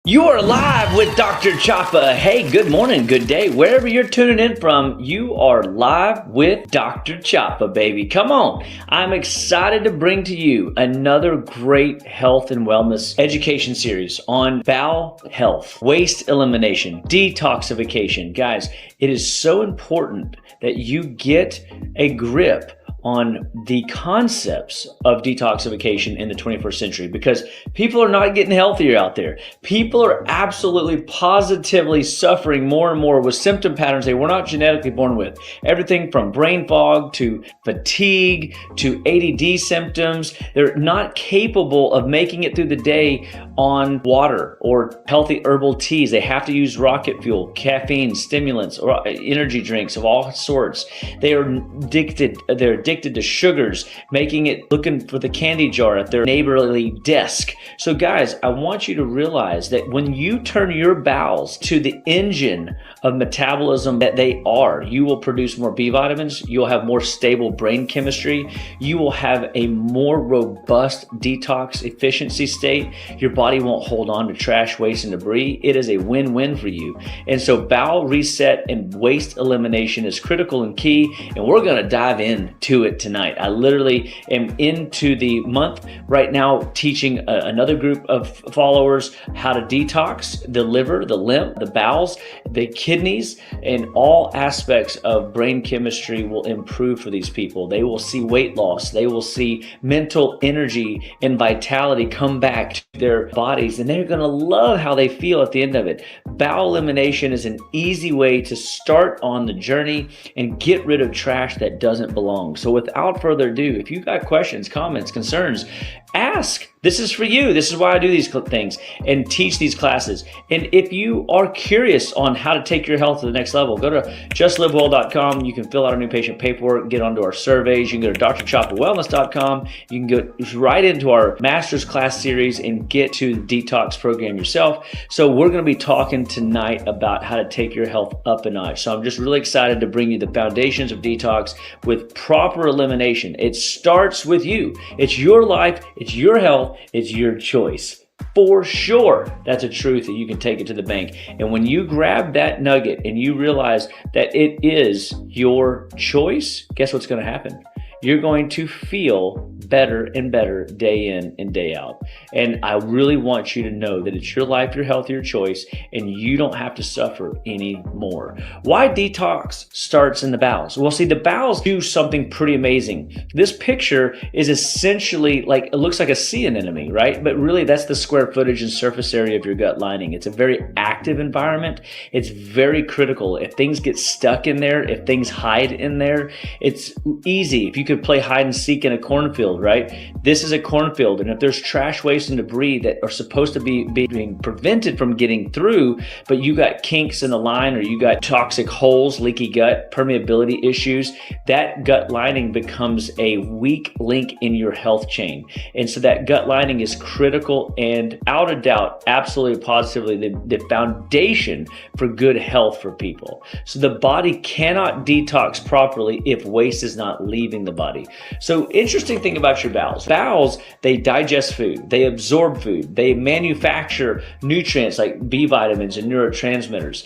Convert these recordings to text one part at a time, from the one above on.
You are live with Dr. Chapa. Hey, good morning, good day. Wherever you're tuning in from, you are live with Dr. Chapa, baby. Come on. I'm excited to bring to you another great health and wellness education series on bowel health, waste elimination, detoxification. Guys, it is so important that you get a grip on the concepts of detoxification in the 21st century, because people are not getting healthier out there. People are absolutely positively suffering more and more with symptom patterns they were not genetically born with. Everything from brain fog to fatigue to ADD symptoms. They're not capable of making it through the day on water or healthy herbal teas. They have to use rocket fuel, caffeine, stimulants, or energy drinks of all sorts. They're addicted to sugars, making it looking for the candy jar at their neighborly desk. So guys, I want you to realize that when you turn your bowels to the engine of metabolism that they are, you will produce more B vitamins, you'll have more stable brain chemistry, you will have a more robust detox efficiency state, your body won't hold on to trash, waste, and debris. It is a win-win for you. And so bowel reset and waste elimination is critical and key, and we're gonna dive into it tonight. I literally am into the month right now teaching another group of followers how to detox the liver, the lymph, the bowels, the kidneys, and all aspects of brain chemistry will improve for these people. They will see weight loss. They will see mental energy and vitality come back to their bodies, and they're going to love how they feel at the end of it. Bowel elimination is an easy way to start on the journey and get rid of trash that doesn't belong. So without further ado, if you've got questions, comments, concerns, ask. This is for you. This is why I do these things and teach these classes. And if you are curious on how to take your health to the next level, go to justlivewell.com. You can fill out our new patient paperwork, get onto our surveys. You can go to drchapawellness.com. You can go right into our master's class series and get to the detox program yourself. So we're going to be talking tonight about how to take your health up a notch. So I'm just really excited to bring you the foundations of detox with proper elimination. It starts with you. It's your life. It's your health. It's your choice. For sure, that's a truth that you can take it to the bank. And when you grab that nugget and you realize that it is your choice, guess what's going to happen? You're going to feel better and better day in and day out. And I really want you to know that it's your life, your health, your choice, and you don't have to suffer anymore. Why detox starts in the bowels? Well, see, the bowels do something pretty amazing. This picture is essentially like, it looks like a sea anemone, right? But really that's the square footage and surface area of your gut lining. It's a very active environment. It's very critical. If things get stuck in there, if things hide in there, it's easy. If you could play hide and seek in a cornfield, right? This is a cornfield, and if there's trash, waste, and debris that are supposed to be being prevented from getting through, but you got kinks in the line, or you got toxic holes, leaky gut, permeability issues, that gut lining becomes a weak link in your health chain. And so that gut lining is critical and, without a doubt, absolutely positively the foundation for good health for people. So the body cannot detox properly if waste is not leaving the body. So interesting thing about your bowels. Bowels, they digest food, they absorb food, they manufacture nutrients like B vitamins and neurotransmitters.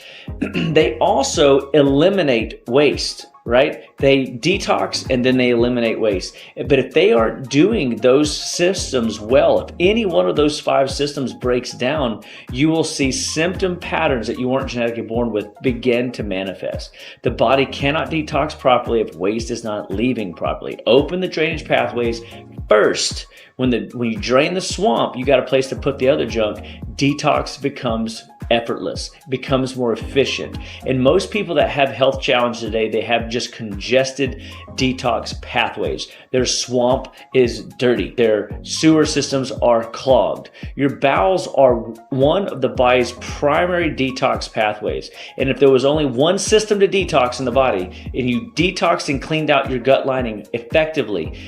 They also eliminate waste, right? They detox and then they eliminate waste. But if they aren't doing those systems well, if any one of those 5 systems breaks down, you will see symptom patterns that you weren't genetically born with begin to manifest. The body cannot detox properly if waste is not leaving properly. Open the drainage pathways first. When you drain the swamp, you got a place to put the other junk. Detox becomes effortless, becomes more efficient. And most people that have health challenges today, they have just congested detox pathways. Their swamp is dirty. Their sewer systems are clogged. Your bowels are one of the body's primary detox pathways. And if there was only one system to detox in the body, and you detoxed and cleaned out your gut lining effectively,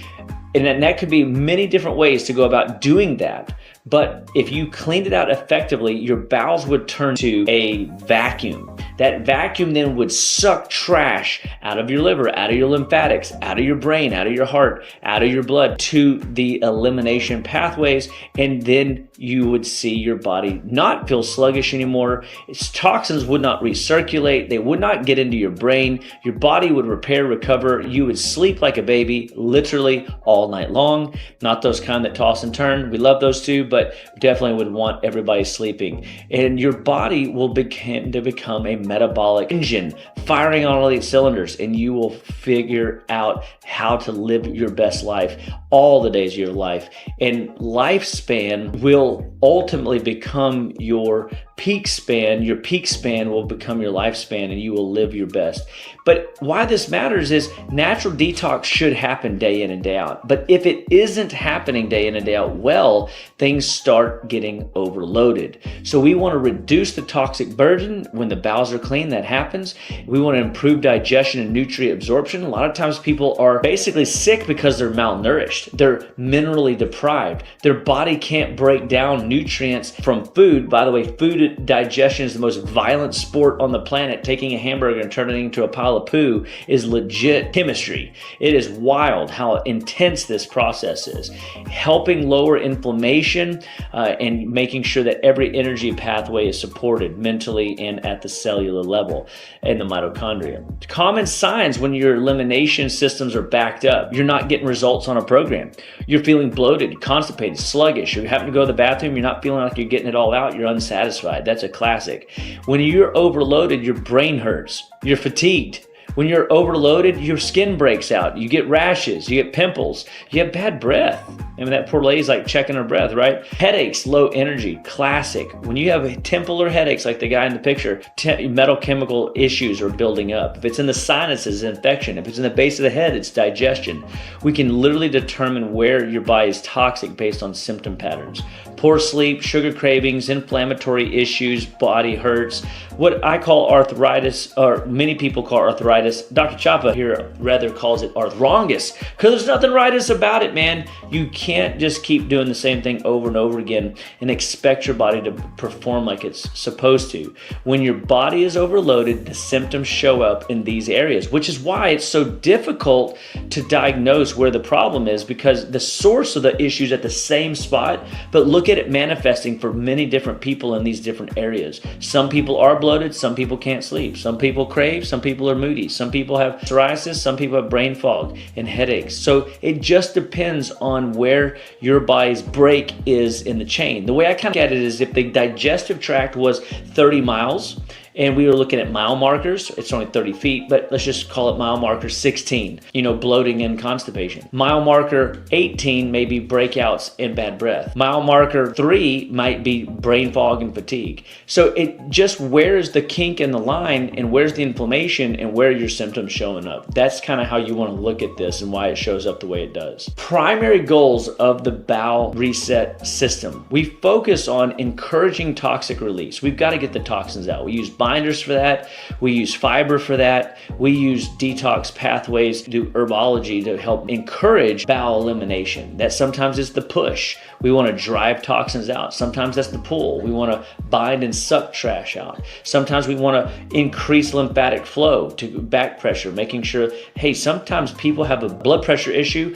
and that could be many different ways to go about doing that. But if you cleaned it out effectively, your bowels would turn to a vacuum. That vacuum then would suck trash out of your liver, out of your lymphatics, out of your brain, out of your heart, out of your blood to the elimination pathways. And then you would see your body not feel sluggish anymore. Its toxins would not recirculate. They would not get into your brain. Your body would repair, recover. You would sleep like a baby, literally all night long. Not those kind that toss and turn. We love those too, but definitely would want everybody sleeping. And your body will begin to become a metabolic engine firing on all these cylinders, and you will figure out how to live your best life all the days of your life. And lifespan will ultimately become your peak span. Your peak span will become your lifespan, and you will live your best. But why this matters is natural detox should happen day in and day out. But if it isn't happening day in and day out well, things start getting overloaded. So we want to reduce the toxic burden when the bowels are clean. That happens. We want to improve digestion and nutrient absorption. A lot of times people are basically sick because they're malnourished. They're minerally deprived. Their body can't break down nutrients from food. By the way, food digestion is the most violent sport on the planet. Taking a hamburger and turning it into a pile of poo is legit chemistry. It is wild how intense this process is. Helping lower inflammation and making sure that every energy pathway is supported mentally and at the cellular level in the mitochondria. Common signs when your elimination systems are backed up. You're not getting results on a program. You're feeling bloated, constipated, sluggish. You happen to go to the bathroom, you're not feeling like you're getting it all out, you're unsatisfied. That's a classic. When you're overloaded, your brain hurts. You're fatigued. When you're overloaded, your skin breaks out. You get rashes, you get pimples, you have bad breath. I mean, that poor lady's like checking her breath, right? Headaches, low energy, classic. When you have temple or headaches, like the guy in the picture, metal chemical issues are building up. If it's in the sinuses, infection. If it's in the base of the head, it's digestion. We can literally determine where your body is toxic based on symptom patterns. Poor sleep, sugar cravings, inflammatory issues, body hurts. What I call arthritis, or many people call arthritis, Dr. Chapa here rather calls it arthrongus, because there's nothing rightus about it, man. You can't just keep doing the same thing over and over again and expect your body to perform like it's supposed to. When your body is overloaded, the symptoms show up in these areas, which is why it's so difficult to diagnose where the problem is, because the source of the issue is at the same spot, but look at it manifesting for many different people in these different areas. Some people are bloated, some people can't sleep, some people crave, some people are moody, some people have psoriasis, some people have brain fog and headaches. So it just depends on where your body's break is in the chain. The way I kind of look at it is if the digestive tract was 30 miles, and we were looking at mile markers. It's only 30 feet, but let's just call it mile marker 16, bloating and constipation. Mile marker 18 may be breakouts and bad breath. Mile marker 3 might be brain fog and fatigue. So it just, where's the kink in the line and where's the inflammation and where are your symptoms showing up? That's kind of how you want to look at this and why it shows up the way it does. Primary goals of the bowel reset system. We focus on encouraging toxic release. We've got to get the toxins out. We use binders for that. We use fiber for that. We use detox pathways, do herbology to help encourage bowel elimination. That sometimes is the push. We want to drive toxins out. Sometimes that's the pull. We want to bind and suck trash out. Sometimes we want to increase lymphatic flow to back pressure, making sure, hey, sometimes people have a blood pressure issue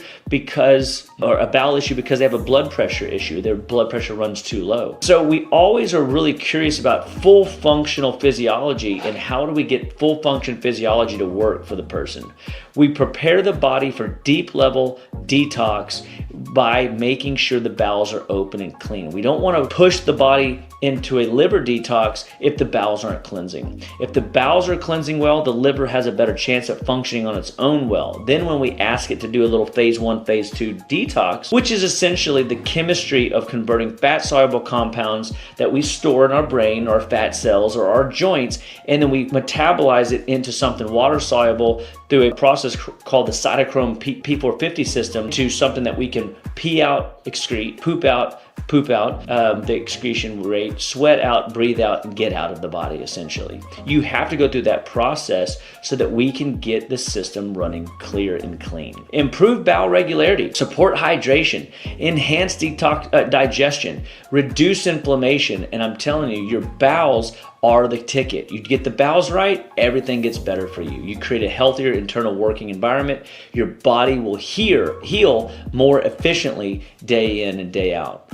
or a bowel issue because they have a blood pressure issue. Their blood pressure runs too low. So we always are really curious about full functional physiology and how do we get full function physiology to work for the person. We prepare the body for deep level detox by making sure the bowels are open and clean. We don't want to push the body into a liver detox if the bowels aren't cleansing. If the bowels are cleansing well, the liver has a better chance at functioning on its own well. Then when we ask it to do a little phase 1, phase 2 detox, which is essentially the chemistry of converting fat-soluble compounds that we store in our brain, our fat cells, or our joints, and then we metabolize it into something water-soluble, through a process called the cytochrome P450 system to something that we can pee out, excrete, poop out, the excretion rate, sweat out, breathe out, and get out of the body, essentially. You have to go through that process so that we can get the system running clear and clean. Improve bowel regularity, support hydration, enhance digestion, reduce inflammation, and I'm telling you, your bowels are the ticket. You get the bowels right, everything gets better for you. You create a healthier internal working environment. Your body will heal more efficiently day in and day out.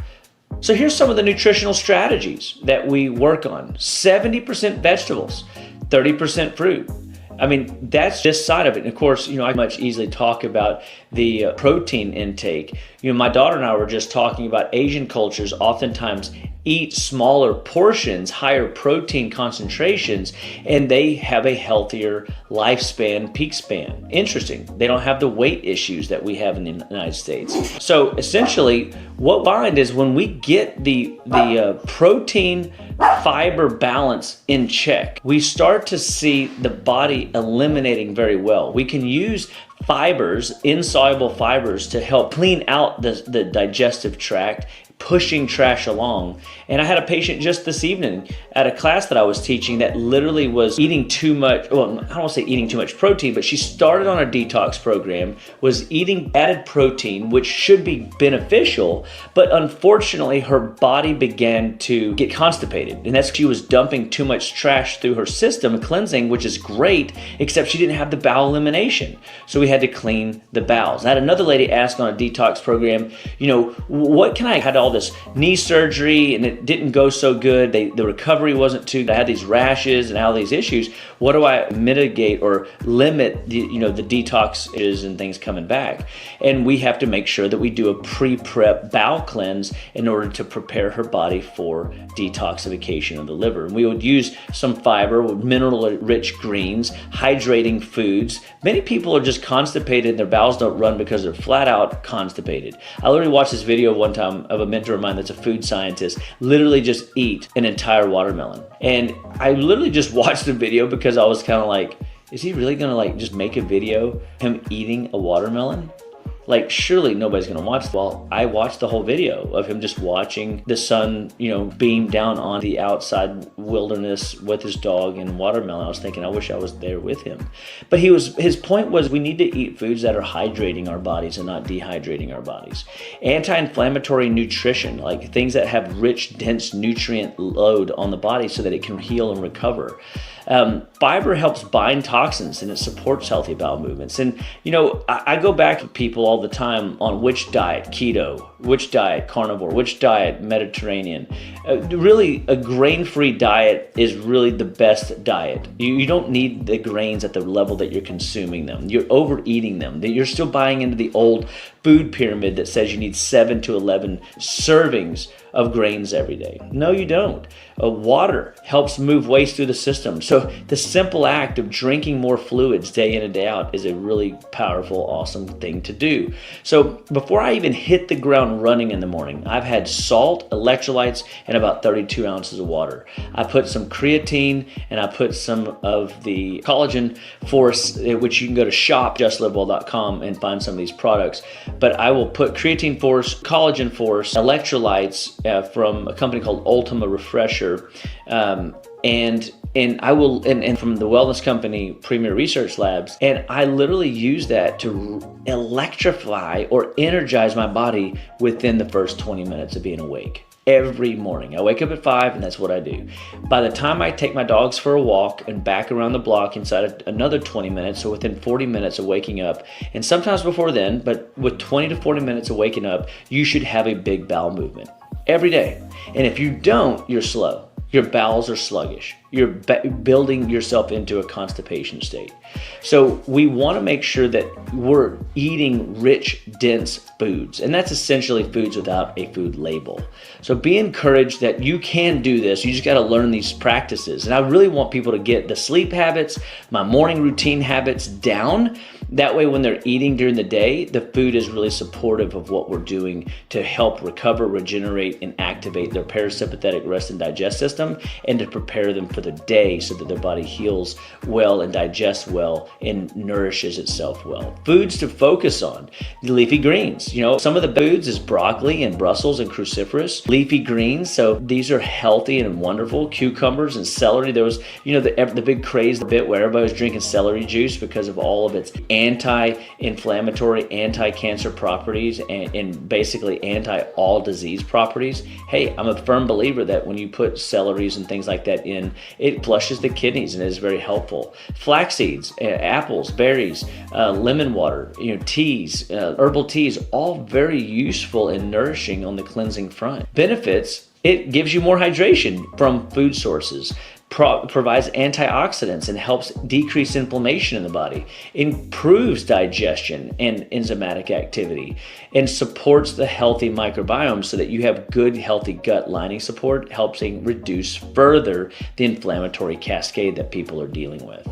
So here's some of the nutritional strategies that we work on. 70% vegetables, 30% fruit. I mean, that's this side of it. And of course, I much easily talk about the protein intake. My daughter and I were just talking about Asian cultures oftentimes eat smaller portions, higher protein concentrations, and they have a healthier lifespan, peak span. Interesting. They don't have the weight issues that we have in the United States. So essentially, what we find is when we get the protein fiber balance in check, we start to see the body eliminating very well. We can use fibers, insoluble fibers, to help clean out the digestive tract, pushing trash along. And I had a patient just this evening at a class that I was teaching that literally was eating too much, well, I don't want to say eating too much protein, but she started on a detox program, was eating added protein, which should be beneficial, but unfortunately her body began to get constipated. And that's, she was dumping too much trash through her system, cleansing, which is great, except she didn't have the bowel elimination. So we had to clean the bowels. I had another lady ask on a detox program, what can I had all this knee surgery and it didn't go so good. The recovery wasn't too good. I had these rashes and all these issues. What do I mitigate or limit the detoxes and things coming back? And we have to make sure that we do a pre-prep bowel cleanse in order to prepare her body for detoxification of the liver. And we would use some fiber, mineral-rich greens, hydrating foods. Many people are just constipated and their bowels don't run because they're flat out constipated. I literally watched this video one time of a mentor of mine that's a food scientist literally just eat an entire watermelon. And I literally just watched the video because I was kind of like, is he really gonna just make a video him eating a watermelon? Surely nobody's gonna watch. Well, I watched the whole video of him just watching the sun, beam down on the outside wilderness with his dog and watermelon. I was thinking, I wish I was there with him. But his point was we need to eat foods that are hydrating our bodies and not dehydrating our bodies. Anti-inflammatory nutrition, like things that have rich, dense nutrient load on the body so that it can heal and recover. Fiber helps bind toxins and it supports healthy bowel movements. And, I go back to people all the time on which diet, keto, which diet, carnivore, which diet, Mediterranean. Really, a grain-free diet is really the best diet. You don't need the grains at the level that you're consuming them. You're overeating them. You're still buying into the old food pyramid that says you need 7 to 11 servings of grains every day. No, you don't. Water helps move waste through the system. So the simple act of drinking more fluids day in and day out is a really powerful, awesome thing to do. So before I even hit the ground running in the morning, I've had salt, electrolytes, and about 32 ounces of water. I put some creatine and I put some of the collagen force, which you can go to shop.justlivewell.com and find some of these products. But I will put creatine force, collagen force, electrolytes from a company called Ultima Refresher, and I will, and from the wellness company Premier Research Labs, and I literally use that to electrify or energize my body within the first 20 minutes of being awake. Every morning. I wake up at 5 and that's what I do. By the time I take my dogs for a walk and back around the block inside of another 20 minutes, so within 40 minutes of waking up, and sometimes before then, but with 20 to 40 minutes of waking up, you should have a big bowel movement every day. And if you don't, you're slow. Your bowels are sluggish. You're building yourself into a constipation state. So we want to make sure that we're eating rich, dense foods. And that's essentially foods without a food label. So be encouraged that you can do this. You just got to learn these practices. And I really want people to get the sleep habits, my morning routine habits down. That way, when they're eating during the day, the food is really supportive of what we're doing to help recover, regenerate, and activate their parasympathetic rest and digest system, and to prepare them for the day so that their body heals well and digests well and nourishes itself well. Foods to focus on: leafy greens. Some of the foods is broccoli and Brussels and cruciferous. Leafy greens, so these are healthy and wonderful. Cucumbers and celery. There was, the big craze a bit where everybody was drinking celery juice because of all of its anti-inflammatory, anti-cancer properties, and basically anti-all disease properties. Hey, I'm a firm believer that when you put celeries and things like that in, it flushes the kidneys and is very helpful. Flax seeds, apples, berries, lemon water, teas, herbal teas, all very useful and nourishing on the cleansing front. Benefits: it gives you more hydration from food sources, provides antioxidants and helps decrease inflammation in the body, improves digestion and enzymatic activity, and supports the healthy microbiome so that you have good, healthy gut lining support, helping reduce further the inflammatory cascade that people are dealing with.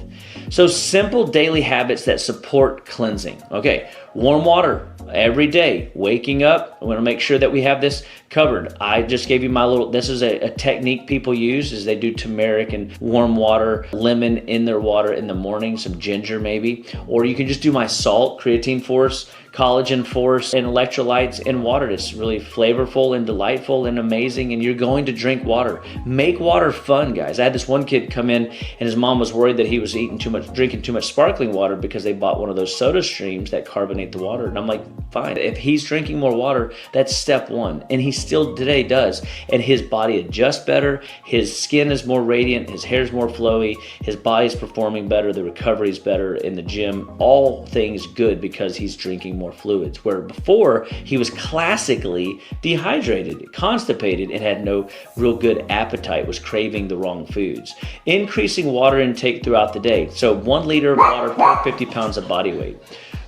So simple daily habits that support cleansing. Okay, warm water every day. Waking up, I want to make sure that we have this covered. I just gave you this is a technique people use, is they do turmeric and warm water, lemon in their water in the morning, some ginger maybe, or you can just do my salt, creatine force, collagen force, and electrolytes in water. It's really flavorful and delightful and amazing, and you're going to drink water. Make water fun, guys. I had this one kid come in, and his mom was worried that he was drinking too much sparkling water because they bought one of those soda streams that carbonate the water. And I'm like, fine. If he's drinking more water, that's step one. And he still today does. And his body adjusts better. His skin is more radiant. His hair's more flowy. His body's performing better. The recovery's better in the gym. All things good because he's drinking more fluids, where before he was classically dehydrated, constipated, and had no real good appetite, was craving the wrong foods. Increasing water intake throughout the day. So 1 liter of water per 50 pounds of body weight.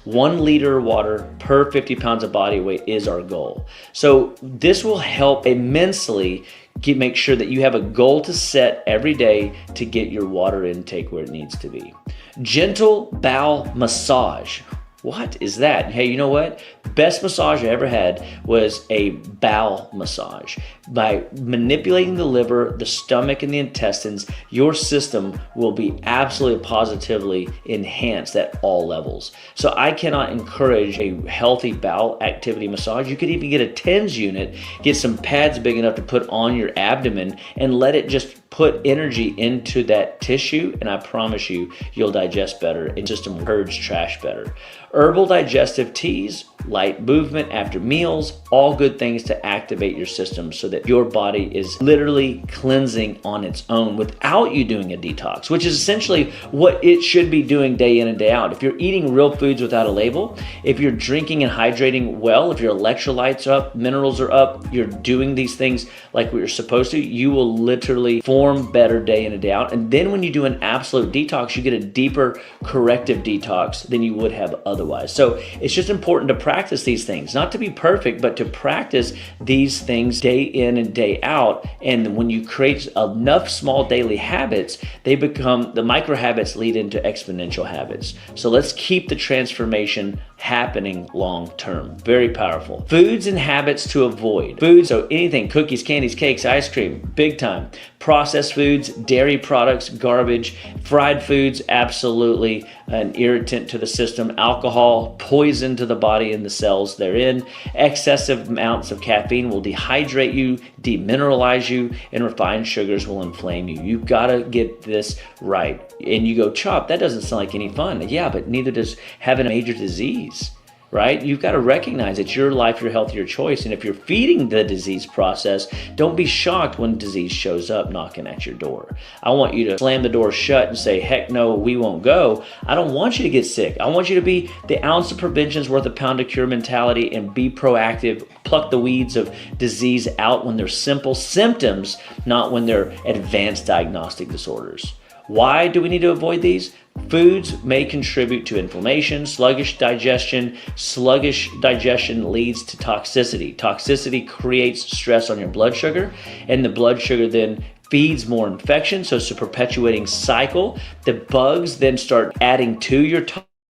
1 liter of water per 50 pounds of body weight is our goal. So this will help immensely make sure that you have a goal to set every day to get your water intake where it needs to be. Gentle bowel massage. What is that? Hey, you know what? Best massage I ever had was a bowel massage. By manipulating the liver, the stomach, and the intestines, your system will be absolutely positively enhanced at all levels. So I cannot encourage a healthy bowel activity massage. You could even get a TENS unit, get some pads big enough to put on your abdomen, and let it just put energy into that tissue, and I promise you, you'll digest better and just purge trash better. Herbal digestive teas, light movement after meals, all good things to activate your system so that your body is literally cleansing on its own without you doing a detox, which is essentially what it should be doing day in and day out. If you're eating real foods without a label, if you're drinking and hydrating well, if your electrolytes are up, minerals are up, you're doing these things like what you're supposed to, you will literally form better day in and day out. And then when you do an absolute detox, you get a deeper corrective detox than you would have otherwise. So it's just important to practice these things, not to be perfect, but to practice these things day in and day out. And when you create enough small daily habits, they become, the micro habits lead into exponential habits. So let's keep the transformation happening long term. Very powerful. Foods and habits to avoid. Foods, so anything, cookies, candies, cakes, ice cream, big time. Processed foods, dairy products, garbage. Fried foods, absolutely an irritant to the system. Alcohol, poison to the body and the cells therein. Excessive amounts of caffeine will dehydrate you, demineralize you, and refined sugars will inflame you. You've got to get this right. And you go, Chop, that doesn't sound like any fun. Yeah, but neither does having a major disease, right? You've got to recognize it's your life, your health, your choice. And if you're feeding the disease process, don't be shocked when disease shows up knocking at your door. I want you to slam the door shut and say, heck no, we won't go. I don't want you to get sick. I want you to be the ounce of prevention's worth a pound of cure mentality and be proactive. Pluck the weeds of disease out when they're simple symptoms, not when they're advanced diagnostic disorders. Why do we need to avoid these? Foods may contribute to inflammation, sluggish digestion. Sluggish digestion leads to toxicity. Toxicity creates stress on your blood sugar, and the blood sugar then feeds more infection, so it's a perpetuating cycle. The bugs then start adding to your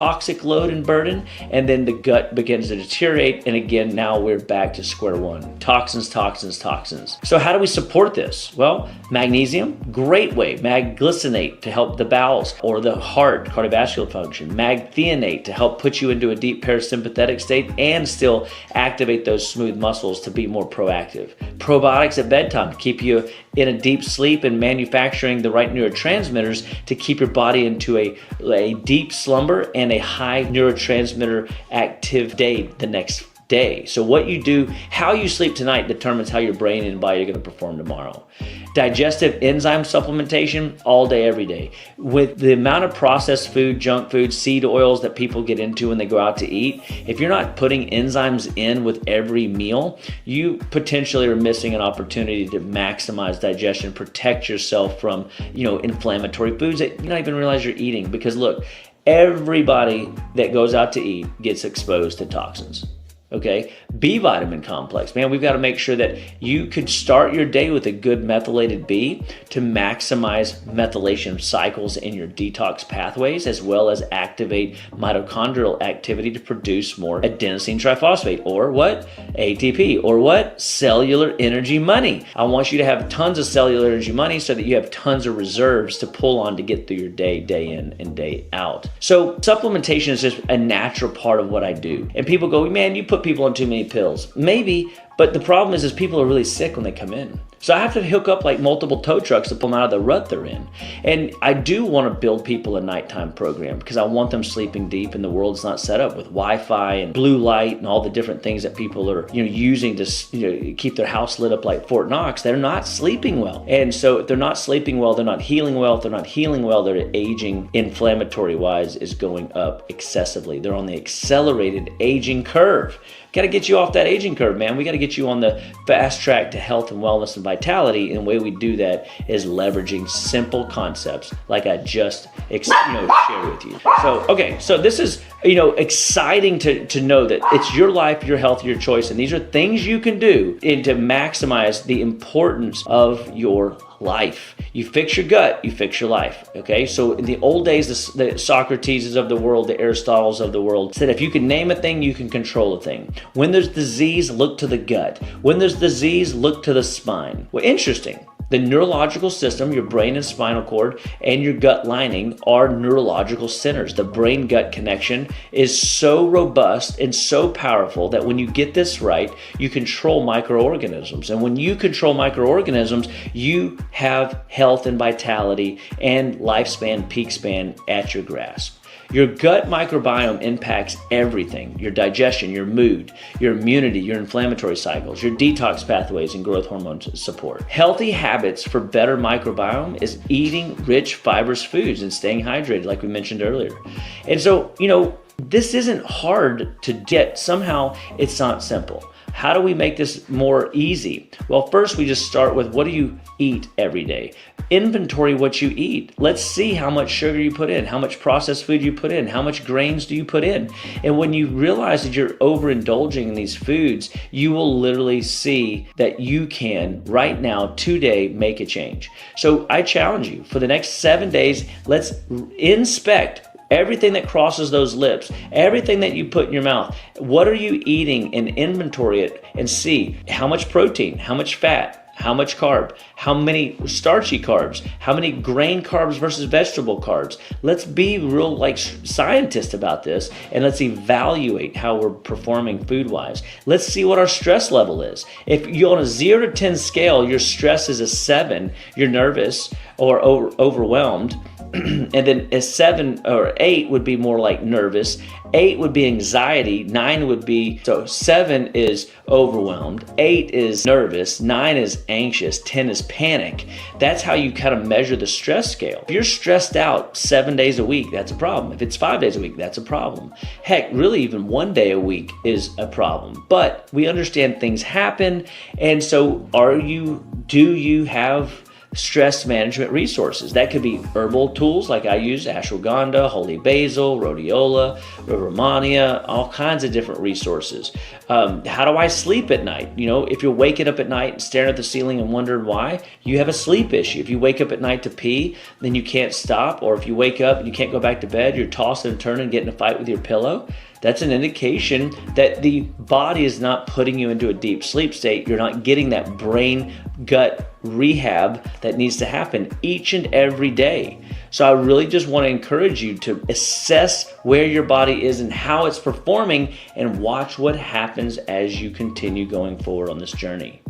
toxic load and burden, and then the gut begins to deteriorate, and again, now we're back to square one. Toxins, toxins, toxins. So how do we support this? Well, magnesium, great way. Magglycinate to help the bowels or the heart, cardiovascular function. Magthionate to help put you into a deep parasympathetic state and still activate those smooth muscles to be more proactive. Probiotics at bedtime to keep you in a deep sleep and manufacturing the right neurotransmitters to keep your body into a deep slumber and a high neurotransmitter active day the next day. So what you do, how you sleep tonight determines how your brain and body are going to perform tomorrow. Digestive enzyme supplementation all day, every day. With the amount of processed food, junk food, seed oils that people get into when they go out to eat, if you're not putting enzymes in with every meal, you potentially are missing an opportunity to maximize digestion, protect yourself from, inflammatory foods that you don't even realize you're eating. Because look, everybody that goes out to eat gets exposed to toxins. Okay, B vitamin complex. Man, we've got to make sure that you could start your day with a good methylated B to maximize methylation cycles in your detox pathways, as well as activate mitochondrial activity to produce more adenosine triphosphate, or what? ATP, or what? Cellular energy money. I want you to have tons of cellular energy money so that you have tons of reserves to pull on to get through your day in and day out. So supplementation is just a natural part of what I do. And people go, man, you put people on too many pills. Maybe, but the problem is people are really sick when they come in. So I have to hook up like multiple tow trucks to pull them out of the rut they're in. And I do want to build people a nighttime program because I want them sleeping deep, and the world's not set up with Wi-Fi and blue light and all the different things that people are using to keep their house lit up like Fort Knox. They're not sleeping well. And so if they're not sleeping well, they're not healing well. If they're not healing well, their aging inflammatory wise is going up excessively. They're on the accelerated aging curve. Got to get you off that aging curve, man. We got to get you on the fast track to health and wellness and vitality. And the way we do that is leveraging simple concepts like I just shared with you. So this is exciting to know that it's your life, your health, your choice, and these are things you can do to maximize the importance of your life. You fix your gut, you fix your life. Okay, so in the old days, the Socrateses of the world, the Aristotles of the world said, if you can name a thing, you can control a thing. When there's disease, look to the gut. When there's disease, look to the spine. Well, interesting. The neurological system, your brain and spinal cord, and your gut lining are neurological centers. The brain-gut connection is so robust and so powerful that when you get this right, you control microorganisms. And when you control microorganisms, you have health and vitality and lifespan, peak span at your grasp. Your gut microbiome impacts everything: your digestion, your mood, your immunity, your inflammatory cycles, your detox pathways, and growth hormone support. Healthy habits for better microbiome is eating rich, fibrous foods and staying hydrated, like we mentioned earlier. And so, this isn't hard to get. Somehow, it's not simple. How do we make this more easy? Well, first we just start with, what do you eat every day? Inventory what you eat. Let's see how much sugar you put in, how much processed food you put in, how much grains do you put in. And when you realize that you're overindulging in these foods, you will literally see that you can right now, today, make a change. So I challenge you, for the next 7 days, let's inspect everything that crosses those lips, everything that you put in your mouth. What are you eating, and inventory it and see how much protein, how much fat, how much carb, how many starchy carbs, how many grain carbs versus vegetable carbs. Let's be real scientists about this, and let's evaluate how we're performing food-wise. Let's see what our stress level is. If you're on a 0 to 10 scale, your stress is a 7, you're nervous or overwhelmed. And then a 7 or 8 would be more like nervous. 8 would be anxiety. 9 would be, so 7 is overwhelmed. 8 is nervous. 9 is anxious. 10 is panic. That's how you kind of measure the stress scale. If you're stressed out 7 days a week, that's a problem. If it's 5 days a week, that's a problem. Heck, really even 1 day a week is a problem. But we understand things happen. And so do you have stress management resources. That could be herbal tools like I use, ashwagandha, holy basil, rhodiola, romania, all kinds of different resources. How do I sleep at night? If you're waking up at night and staring at the ceiling and wondering why, you have a sleep issue. If you wake up at night to pee, then you can't stop. Or if you wake up and you can't go back to bed, you're tossing and turning, getting in a fight with your pillow. That's an indication that the body is not putting you into a deep sleep state. You're not getting that brain gut rehab that needs to happen each and every day. So I really just want to encourage you to assess where your body is and how it's performing, and watch what happens as you continue going forward on this journey.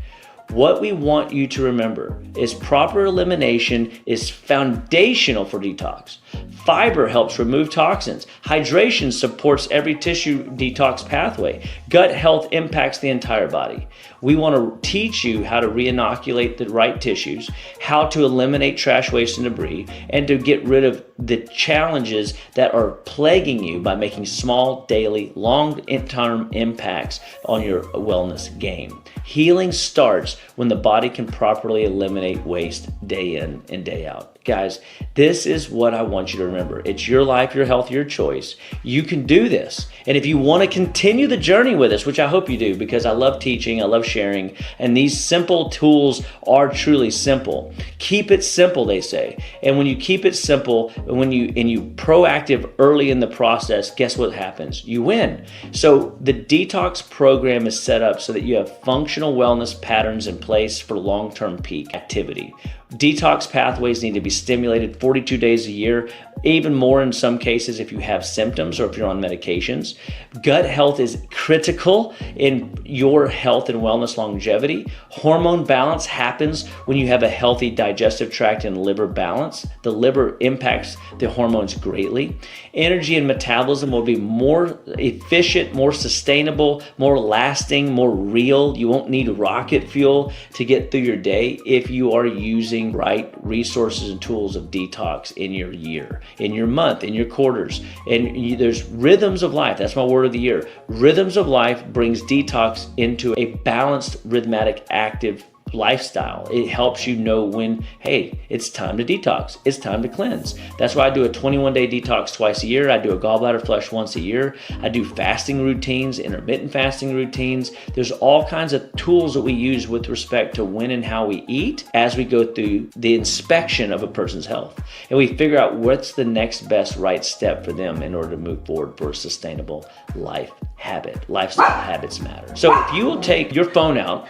What we want you to remember is proper elimination is foundational for detox. Fiber helps remove toxins. Hydration supports every tissue detox pathway. Gut health impacts the entire body. We want to teach you how to re-inoculate the right tissues, how to eliminate trash, waste, and debris, and to get rid of the challenges that are plaguing you by making small, daily, long-term impacts on your wellness game. Healing starts when the body can properly eliminate waste day in and day out. Guys, this is what I want you to remember. It's your life, your health, your choice. You can do this. And if you want to continue the journey with us, which I hope you do, because I love teaching, I love sharing, and these simple tools are truly simple. Keep it simple, they say. And when you keep it simple, when you proactive early in the process, guess what happens? You win. So the detox program is set up so that you have functional wellness patterns in place for long-term peak activity. Detox pathways need to be stimulated 42 days a year, even more in some cases if you have symptoms or if you're on medications. Gut health is critical in your health and wellness longevity. Hormone balance happens when you have a healthy digestive tract and liver balance. The liver impacts the hormones greatly. Energy and metabolism will be more efficient, more sustainable, more lasting, more real. You won't need rocket fuel to get through your day if you are using right resources and tools of detox in your year, in your month, in your quarters. And there's rhythms of life. That's my word of the year. Rhythms of life brings detox into a balanced, rhythmic, active lifestyle. It helps you know when, hey, it's time to detox. It's time to cleanse. That's why I do a 21-day detox twice a year. I do a gallbladder flush once a year. I do fasting routines, intermittent fasting routines. There's all kinds of tools that we use with respect to when and how we eat as we go through the inspection of a person's health. And we figure out what's the next best right step for them in order to move forward for a sustainable lifestyle habits matter. So if you will take your phone out,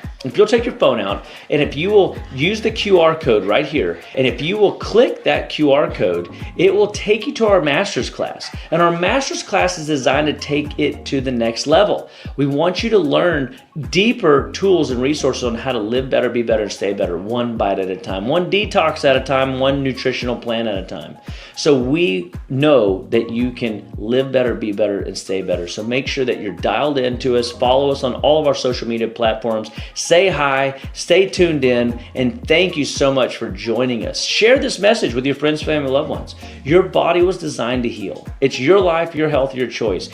and if you will use the QR code right here, and if you will click that QR code, it will take you to our master's class. And our master's class is designed to take it to the next level. We want you to learn deeper tools and resources on how to live better, be better, and stay better, one bite at a time, one detox at a time, one nutritional plan at a time. So we know that you can live better, be better, and stay better. So make sure that you're dialed into us. Follow us on all of our social media platforms. Say hi, stay tuned in, and thank you so much for joining us. Share this message with your friends, family, loved ones. Your body was designed to heal. It's your life, your health, your choice.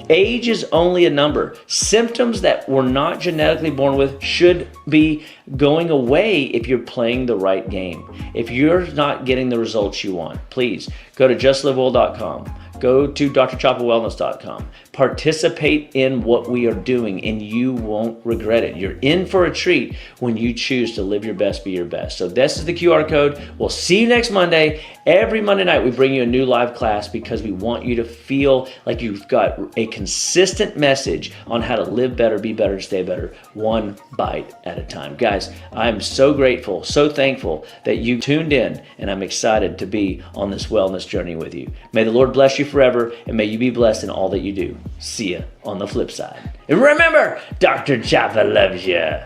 Age is only a number. Symptoms that we're not genetically born with should be going away if you're playing the right game. If you're not getting the results you want, please go to justlivewell.com. Go to drchapawellness.com. Participate in what we are doing, and you won't regret it. You're in for a treat when you choose to live your best, be your best. So this is the QR code. We'll see you next Monday. Every Monday night, we bring you a new live class because we want you to feel like you've got a consistent message on how to live better, be better, stay better, one bite at a time. Guys, I'm so grateful, so thankful that you tuned in, and I'm excited to be on this wellness journey with you. May the Lord bless you forever, and may you be blessed in all that you do. See ya on the flip side. And remember, Dr. Chapa loves you.